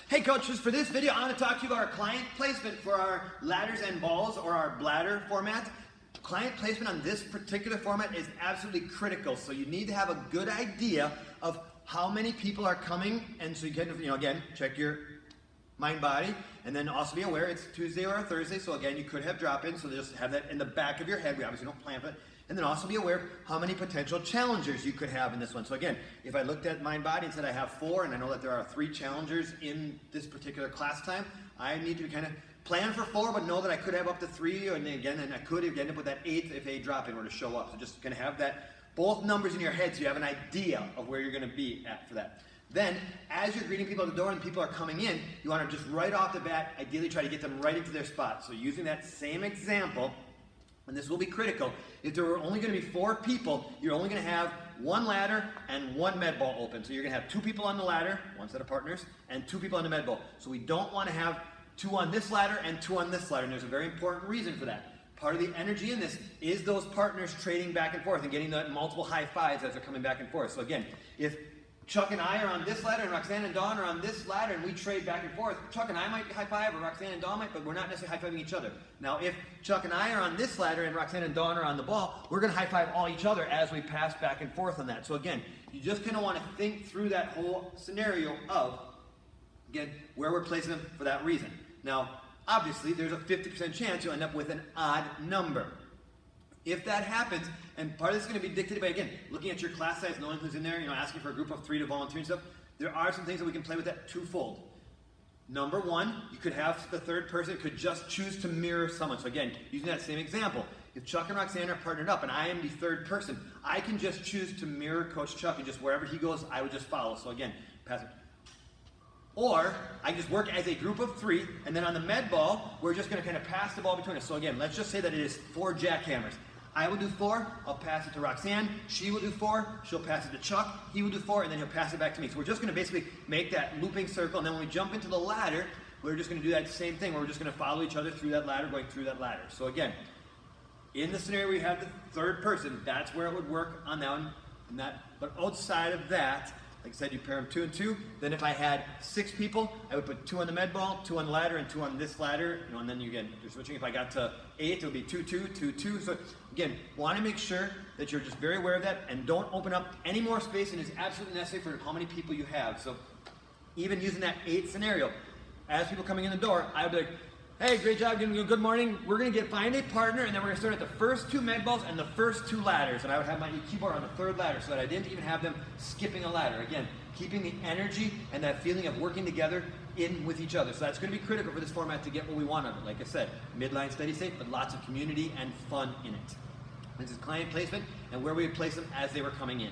Hey coaches, for this video I want to talk to you about our client placement for our ladders and balls, or our bladder format. Client placement on this particular format is absolutely critical, so you need to have a good idea of how many people are coming, and so you can, again, check your mind body, and then also be aware it's Tuesday or a Thursday, so again, you could have drop-ins, so just have that in the back of your head. We obviously don't plan for it. And then also be aware of how many potential challengers you could have in this one. So again, if I looked at mind body and said I have 4, and I know that there are 3 challengers in this particular class time, I need to kind of plan for 4, but know that I could have up to 3, and I could end up with that 8th if a drop-in were to show up. So just kind of have that, both numbers in your head, so you have an idea of where you're going to be at for that. Then, as you're greeting people at the door and people are coming in, you want to just right off the bat, ideally try to get them right into their spot. So using that same example, and this will be critical, if there were only going to be 4 people, you're only going to have 1 ladder and 1 med ball open. So you're going to have 2 people on the ladder, 1 set of partners, and 2 people on the med ball. So we don't want to have 2 on this ladder and 2 on this ladder, and there's a very important reason for that. Part of the energy in this is those partners trading back and forth and getting the multiple high fives as they're coming back and forth. So again, if Chuck and I are on this ladder and Roxanne and Dawn are on this ladder and we trade back and forth, Chuck and I might high five, or Roxanne and Dawn might, but we're not necessarily high fiving each other. Now, if Chuck and I are on this ladder and Roxanne and Dawn are on the ball, we're going to high five all each other as we pass back and forth on that. So again, you just kind of want to think through that whole scenario of, again, where we're placing them for that reason. Now, obviously, there's a 50% chance you'll end up with an odd number. If that happens, and part of this is going to be dictated by, again, looking at your class size, knowing who's in there, asking for a group of 3 to volunteer and stuff, there are some things that we can play with that twofold. Number 1, you could have the third person could just choose to mirror someone. So again, using that same example, if Chuck and Roxanne are partnered up and I am the third person, I can just choose to mirror Coach Chuck, and just wherever he goes, I would just follow. So again, pass it. Or I can just work as a group of 3, and then on the med ball, we're just going to kind of pass the ball between us. So again, let's just say that it is 4 jackhammers. I will do 4, I'll pass it to Roxanne, she will do 4, she'll pass it to Chuck, he will do 4, and then he'll pass it back to me. So we're just going to basically make that looping circle, and then when we jump into the ladder, we're just going to do that same thing, where we're just going to follow each other through that ladder, going through that ladder. So again, in the scenario where you have the third person, that's where it would work on that one. But outside of that, like I said, you pair them 2 and 2. Then if I had 6 people, I would put 2 on the med ball, 2 on the ladder, and 2 on this ladder. And then you're switching. If I got to 8, it would be 2, 2, 2, 2. So again, want to make sure that you're just very aware of that, and don't open up any more space than is absolutely necessary for how many people you have. So even using that 8 scenario, as people coming in the door, I would be like, hey, great job, good morning. We're going to find a partner, and then we're going to start at the first 2 med balls and the first 2 ladders. And I would have my keyboard on the 3rd ladder, so that I didn't even have them skipping a ladder. Again, keeping the energy and that feeling of working together in with each other. So that's going to be critical for this format to get what we want of it. Like I said, midline steady state, but lots of community and fun in it. This is client placement and where we would place them as they were coming in.